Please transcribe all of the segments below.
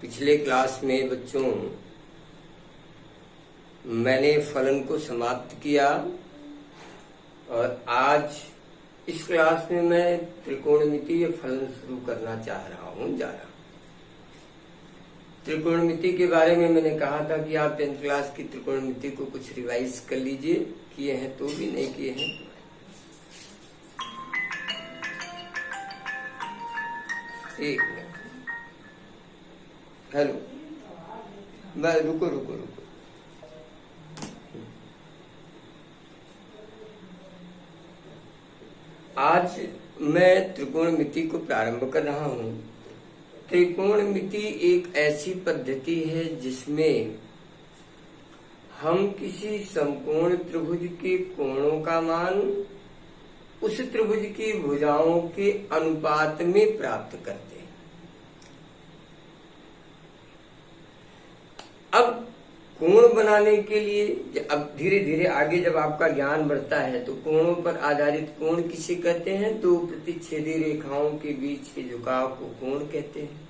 पिछले क्लास में बच्चों मैंने फलन को समाप्त किया और आज इस क्लास में मैं त्रिकोणमितीय फलन शुरू करना चाह रहा हूं। त्रिकोणमिति के बारे में मैंने कहा था कि आप 10th क्लास की त्रिकोणमिति को कुछ रिवाइज कर लीजिए, किए हैं तो भी, नहीं किए हैं। एक मिनट, हेलो, मैं रुको। आज मैं त्रिकोणमिति को प्रारंभ कर रहा हूं। त्रिकोणमिति एक ऐसी पद्धति है जिसमें हम किसी समकोण त्रिभुज के कोणों का मान उस त्रिभुज की भुजाओं के अनुपात में प्राप्त करते हैं। अब कोण बनाने के लिए अब धीरे धीरे आगे जब आपका ज्ञान बढ़ता है तो कोणों पर आधारित कोण किसे कहते हैं? दो प्रतिच्छेदी रेखाओं के बीच के झुकाव को कोण कहते हैं।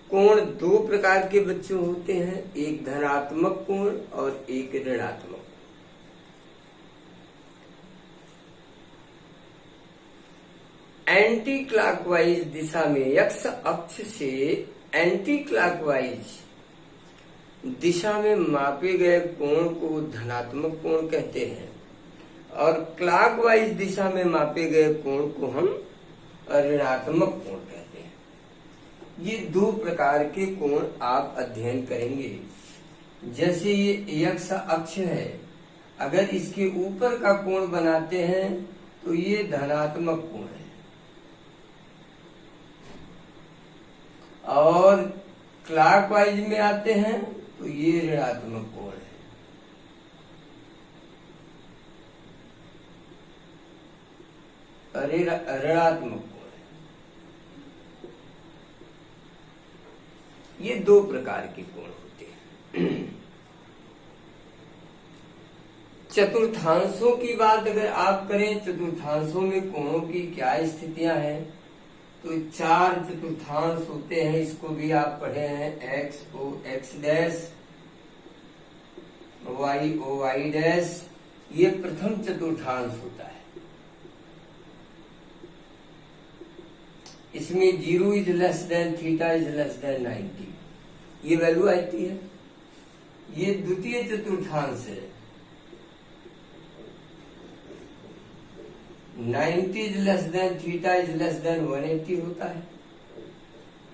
कोण दो प्रकार के बच्चों होते हैं, एक धनात्मक कोण और एक ऋणात्मक। एंटी क्लॉकवाइज दिशा में एक्स अक्ष से एंटी क्लॉकवाइज दिशा में मापे गए कोण को धनात्मक कोण कहते हैं और क्लॉकवाइज दिशा में मापे गए कोण को हम ऋणात्मक कोण कहते हैं। ये दो प्रकार के कोण आप अध्ययन करेंगे। जैसे ये एक्स अक्ष है, अगर इसके ऊपर का कोण बनाते हैं तो ये धनात्मक कोण है और क्लॉकवाइज में आते हैं तो ये ऋणात्मक कोण है, ऋणात्मक कोण है। ये दो प्रकार के कोण होते हैं। चतुर्थांशों की बात अगर आप करें, चतुर्थांशों में कोणों की क्या स्थितियां हैं, तो 4 चतुर्थांश होते हैं। इसको भी आप पढ़े हैं, X O X dash, Y O Y dash. ये प्रथम चतुर्थांश होता है। इसमें 0 is less than theta is less than 90, ये वैल्यू आती है। ये द्वितीय चतुर्थांश है, 90 is less than theta is less then 180 होता है।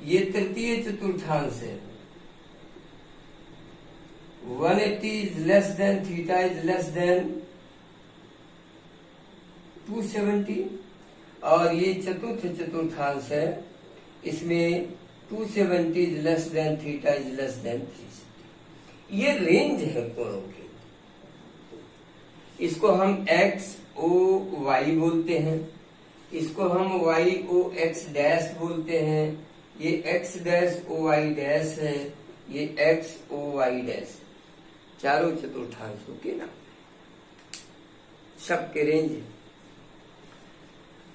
ये तृतीय चतुर्थांश है, 180 is less than theta is less then 270। और ये चतुर्थ चतुर्थांश है, इसमें 270 is less than theta is less then 360। ये रेंज है कोणों की। इसको हम एक्स ओ वाई बोलते हैं, इसको हम वाई ओ एक्स डैश बोलते हैं। ये x dash o Y dash है, ये एक्स ओ वाई डैश। चारों चतुर्थांशों के नाम, सबके रेंज है।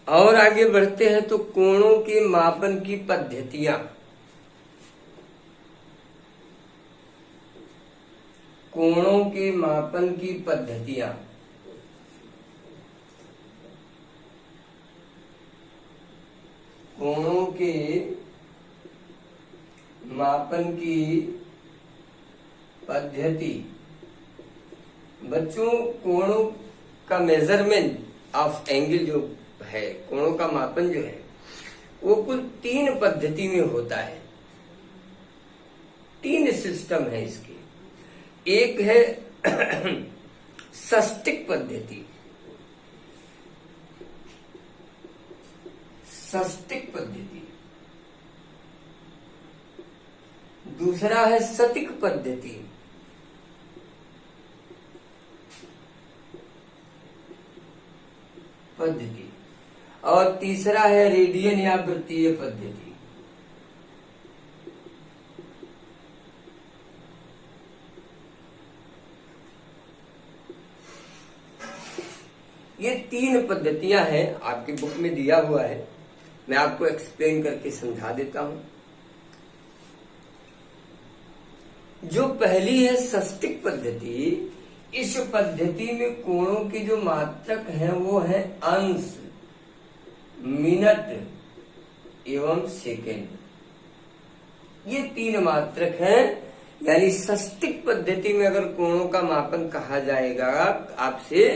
और आगे बढ़ते हैं तो कोणों के मापन की पद्धतियां। कोणों के मापन की पद्धतियां, कोणों के मापन की पद्धति। बच्चों, कोणों का मेजरमेंट ऑफ एंगल जो है, कोणों का मापन जो है, वो कुल 3 पद्धति में होता है। 3 सिस्टम है इसके। एक है षष्टिक पद्धति, षष्टिक पद्धति। दूसरा है शतिक पद्धति, और तीसरा है रेडियन या वृत्तीय पद्धति। ये 3 पद्धतियां हैं, आपकी बुक में दिया हुआ है। मैं आपको एक्सप्लेन करके समझा देता हूं। जो पहली है षष्टिक पद्धति, इस पद्धति में कोणों की जो मात्रक है वो है अंश, मिनट एवं सेकेंड। ये तीन मात्रक हैं। यानी षष्टिक पद्धति में अगर कोणों का मापन कहा जाएगा आपसे,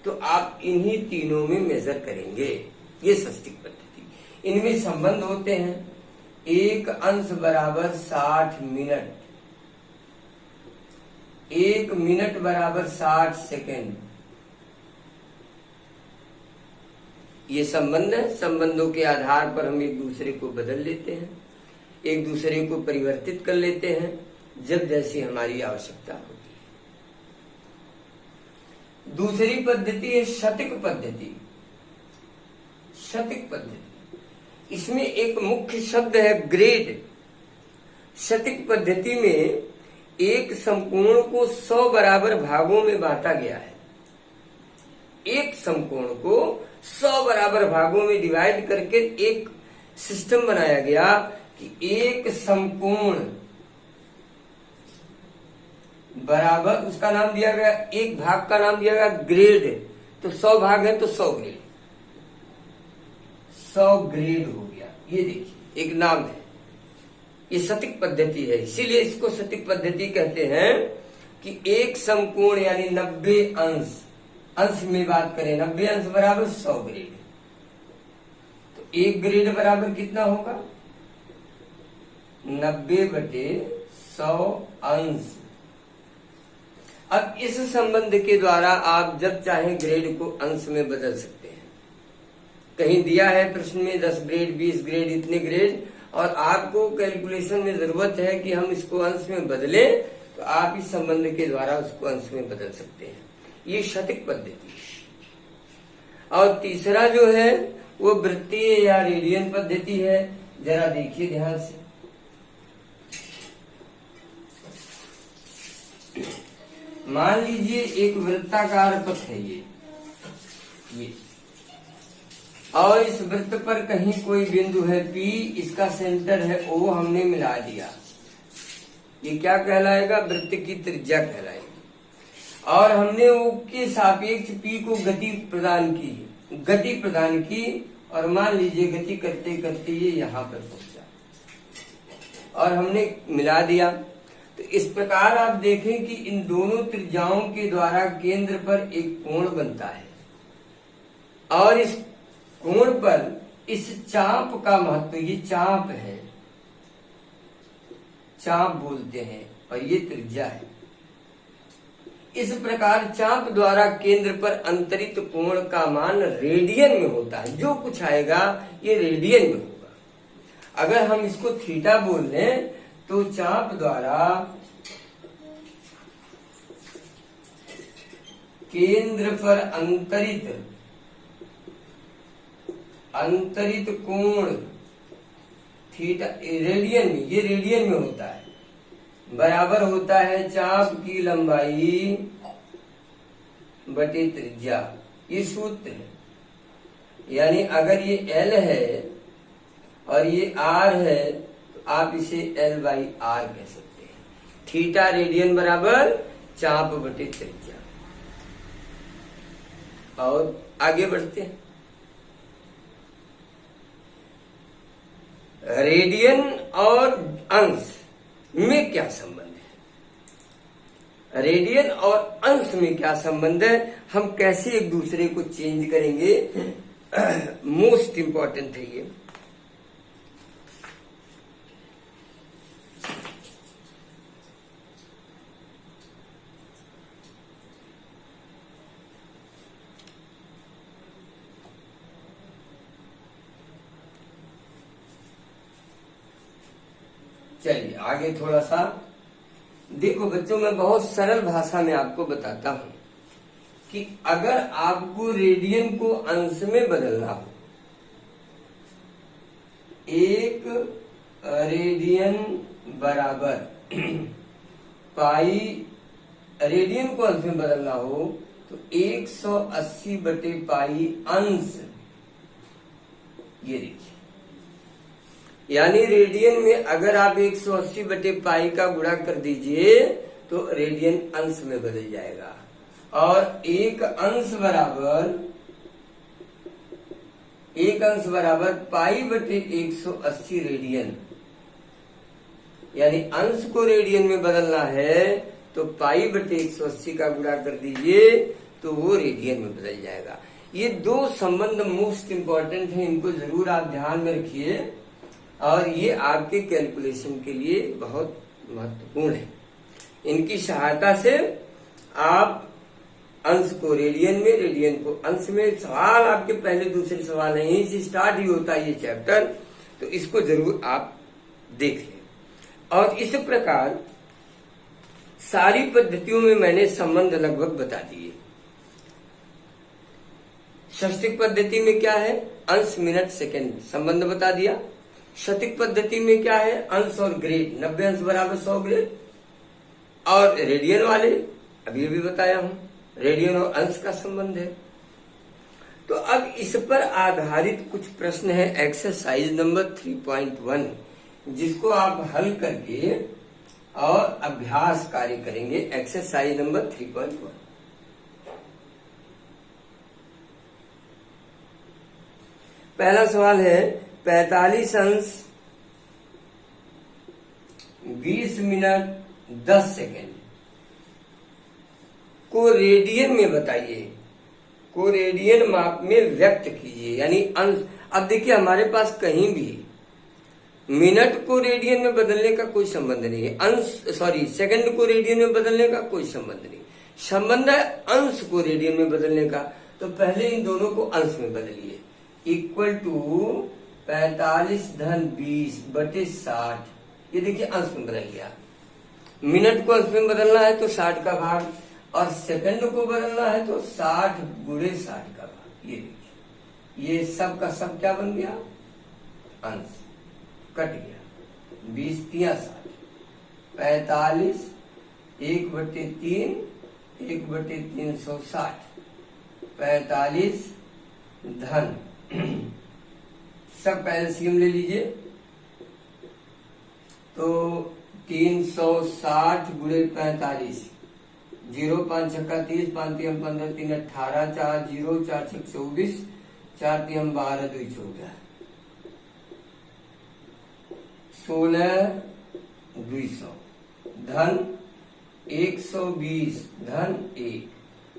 तो आप इन्हीं तीनों में मेजर करेंगे। ये षष्टिक पद्धति, इनमें संबंध होते हैं। एक अंश बराबर 60 मिनट, एक मिनट बराबर 60 सेकेंड। ये संबंध है। संबंधों के आधार पर हम एक दूसरे को बदल लेते हैं, एक दूसरे को परिवर्तित कर लेते हैं जब जैसी हमारी आवश्यकता होती है। दूसरी पद्धति है शतिक पद्धति। शतिक पद्धति, इसमें एक मुख्य शब्द है ग्रेड। शतिक पद्धति में एक समकोण को 100 बराबर भागों में बांटा गया है। एक समकोण को 100 बराबर भागों में डिवाइड करके एक सिस्टम बनाया गया कि एक समकोण बराबर, उसका नाम दिया गया, एक भाग का नाम दिया गया ग्रेड। तो 100 भाग है तो 100 ग्रेड, 100 ग्रेड हो गया। ये देखिए एक नाम है, ये शतिक पद्धति है। इसीलिए इसको शतिक पद्धति कहते हैं कि एक समकोण यानी 90 अंश, अंश में बात करें 90 अंश बराबर 100 ग्रेड। तो एक ग्रेड बराबर कितना होगा? 90/100 अंश। अब इस संबंध के द्वारा आप जब चाहे ग्रेड को अंश में बदल सकते हैं। कहीं दिया है प्रश्न में 10 ग्रेड, 20 ग्रेड, इतने ग्रेड, और आपको कैलकुलेशन में जरूरत है कि हम इसको अंश में बदलें, तो आप इस संबंध के द्वारा उसको अंश में बदल सकते हैं। ये शतिक पद्धति। और तीसरा जो है वो वृत्तीय या रेडियन पद्धति है। जरा देखिए ध्यान से। मान लीजिए एक वृत्ताकार पथ है ये, और इस वृत्त पर कहीं कोई बिंदु है P, इसका सेंटर है O, हमने मिला दिया। ये क्या कहलाएगा? वृत्त की त्रिज्या कहलाएगी। और हमने O के सापेक्ष P को गति प्रदान की, और मान लीजिए गति करते करते ये यहाँ पर पहुंचा और हमने मिला दिया। तो इस प्रकार आप देखें कि इन दोनों त्रिज्याओं के द्वारा केंद्र पर एक कोण बनता है, और इस कोण पर इस चाप का महत्व, ये चाप है, चाप बोलते हैं, और ये त्रिज्या है। इस प्रकार चाप द्वारा केंद्र पर अंतरित कोण का मान रेडियन में होता है। जो कुछ आएगा ये रेडियन में होगा। अगर हम इसको थीटा बोल लें तो चाप द्वारा केंद्र पर अंतरित कोण थीटा रेडियन में, ये रेडियन में होता है, बराबर होता है चाप की लंबाई बटे त्रिज्या। ये सूत्र है। यानी अगर ये L है और ये R है, तो आप इसे L/R कह सकते हैं। थीटा रेडियन बराबर चाप बटे त्रिज्या। और आगे बढ़ते हैं। रेडियन और अंश में क्या संबंध है? रेडियन और अंश में क्या संबंध है? हम कैसे एक दूसरे को चेंज करेंगे? मोस्ट इंपॉर्टेंट है ये। चलिए आगे थोड़ा सा देखो बच्चों, मैं बहुत सरल भाषा में आपको बताता हूं कि अगर आपको रेडियन को अंश में बदलना हो, एक रेडियन बराबर पाई, रेडियन को अंश में बदलना हो तो 180/पाई अंश। ये देखिए यानी रेडियन में अगर आप 180 बटे पाई का गुणा कर दीजिए तो रेडियन अंश में बदल जाएगा, और एक अंश बराबर पाई बटे 180 रेडियन। यानी अंश को रेडियन में बदलना है तो पाई बटे 180 का गुणा कर दीजिए तो वो रेडियन में बदल जाएगा। ये दो संबंध मोस्ट इंपॉर्टेंट हैं, इनको जरूर आप ध्यान में रखिए और ये आपके कैलकुलेशन के लिए बहुत महत्वपूर्ण है। इनकी सहायता से आप अंश को रेडियन में, रेडियन को अंश में, सवाल आपके पहले दूसरे सवाल है, यहीं से स्टार्ट ही होता है ये चैप्टर, तो इसको जरूर आप देख लें। और इस प्रकार सारी पद्धतियों में मैंने संबंध लगभग बता दिए। षष्टिक पद्धति में क्या है, अंश मिनट सेकंड संबंध बता दिया। शतिक पद्धति में क्या है, अंश और ग्रेड, 90 अंश बराबर 100 ग्रेड। और रेडियन वाले अभी अभी बताया हूं, रेडियन और अंश का संबंध है। तो अब इस पर आधारित कुछ प्रश्न है एक्सरसाइज नंबर 3.1, जिसको आप हल करके और अभ्यास कार्य करेंगे। Exercise number 3.1। पहला सवाल है 45 अंश 20 मिनट 10 सेकेंड को रेडियन में बताइए, को रेडियन माप में व्यक्त कीजिए। यानी अंश, अब देखिए हमारे पास कहीं भी मिनट को रेडियन में बदलने का कोई संबंध नहीं है, सेकंड को रेडियन में बदलने का कोई संबंध नहीं, संबंध है अंश को रेडियन में बदलने का। तो पहले इन दोनों को अंश में बदलिए, इक्वल टू 45 धन 20 बटे 60। ये देखिए अंश में बदल गया। मिनट को अंश में बदलना है तो 60 का भाग, और सेकंड को बदलना है तो 60 गुणे 60 का भाग। ये देखिए, ये सब का सब क्या बन गया, अंश कट गया। 20 तिया 60, 45 1/3 1/360, 45 धन सब का एलसीएम ले लीजिए तो 360 गुणे 45, 0 5 छक्का 30, 5 3 15 3 18, 4 0 4 6 24, 4 3 12 2 14, 16 200 धन 120 धन 1।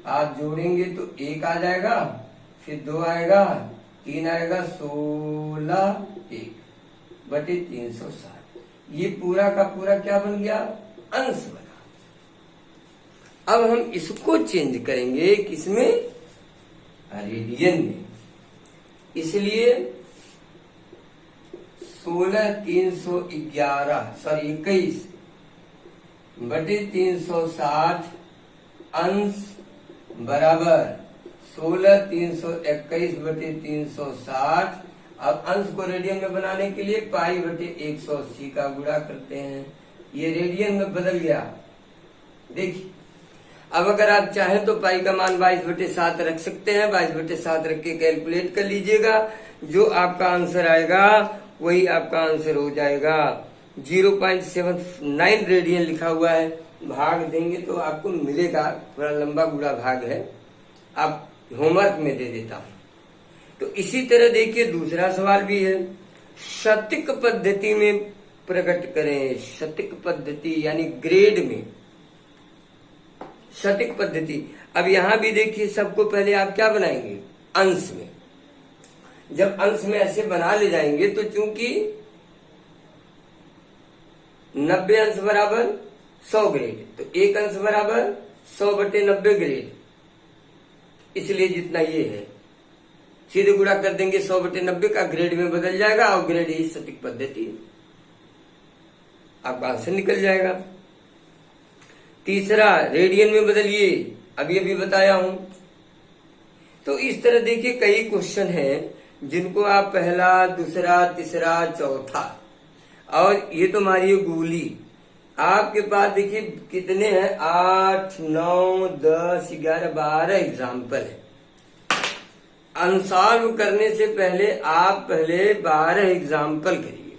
आप जोड़ेंगे तो 1 आ जाएगा, फिर 2 आएगा, 3 आएगा, 16 1 बटे 360। ये पूरा का पूरा क्या बन गया, अंश बना। अब हम इसको चेंज करेंगे किसमें, रेडियन में। इसलिए 21 बटे 360 अंश बराबर 321 बटे 360। अब अंश को रेडियन में बनाने के लिए पाई बटे 180 का गुणा करते हैं, ये रेडियन में बदल गया। देखिए अब अगर आप चाहें तो पाई का मान 22/7 रख सकते हैं, 22/7 रख के कैलकुलेट कर लीजिएगा, जो आपका आंसर आएगा वही आपका आंसर हो जाएगा। 0.79 रेडियन लिखा हुआ है, भाग देंगे तो आपको मिलेगा, थोड़ा लंबा गुणा भाग है, आप होमवर्क में दे देता हूं। तो इसी तरह देखिए दूसरा सवाल भी है, शतिक पद्धति में प्रकट करें। शतिक पद्धति यानी ग्रेड में शतिक पद्धति। अब यहां भी देखिए सबको पहले आप क्या बनाएंगे, अंश में। जब अंश में ऐसे बना ले जाएंगे तो चूंकि 90 अंश बराबर 100 ग्रेड, तो एक अंश बराबर 100 बटे 90 ग्रेड, इसलिए जितना ये है सीधे गुणा कर देंगे 100 बटे 90 का, ग्रेड में बदल जाएगा और ग्रेड ही शतिक पद्धति, आपका आंसर निकल जाएगा। तीसरा रेडियन में बदलिए, अभी अभी बताया हूं। तो इस तरह देखिए कई क्वेश्चन हैं जिनको आप पहला, दूसरा, तीसरा, चौथा, और ये तो मारिए गोली। आपके पास देखिए कितने हैं, 8 9 10 11 12 एग्जाम्पल है। अनसॉल्व करने से पहले आप पहले 12 एग्जाम्पल करिए,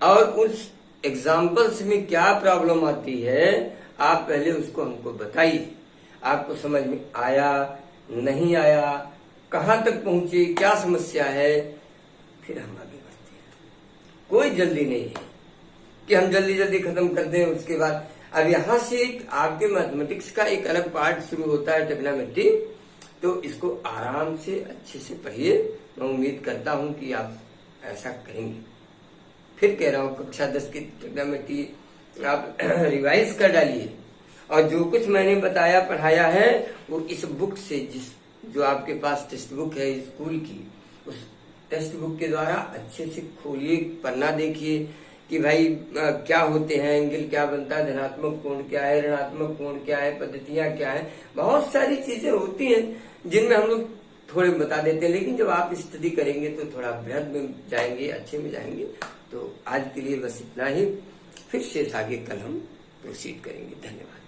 और उस एग्जाम्पल्स में क्या प्रॉब्लम आती है आप पहले उसको हमको बताइए। आपको समझ में आया नहीं आया, कहाँ तक पहुंचे, क्या समस्या है, फिर हम आगे बढ़ते हैं। कोई जल्दी नहीं है कि हम जल्दी जल्दी खत्म कर दें। उसके बाद अब यहाँ से एक आपके मैथमेटिक्स का एक अलग पार्ट शुरू होता है, ट्रिग्नोमेट्री। तो इसको आराम से अच्छे से पढ़िए। मैं उम्मीद करता हूं कि आप ऐसा करेंगे। फिर कह रहा हूं कक्षा 10 की ट्रिग्नोमेट्री आप रिवाइज कर डालिए, और जो कुछ मैंने बताया पढ़ाया है वो इस बुक से, जो आपके पास टेक्स्ट बुक है स्कूल की, उस टेक्स्ट बुक के द्वारा अच्छे से खोलिए, पन्ना देखिए कि भाई क्या होते हैं, एंगल क्या बनता है, धनात्मक कोण क्या है, ऋणात्मक कोण क्या है, पद्धतियां क्या है। बहुत सारी चीजें होती हैं जिनमें हम लोग थोड़े बता देते हैं, लेकिन जब आप स्टडी करेंगे तो थोड़ा बृहद में जाएंगे, अच्छे में जाएंगे। तो आज के लिए बस इतना ही, फिर शेष आगे कल हम प्रोसीड करेंगे। धन्यवाद।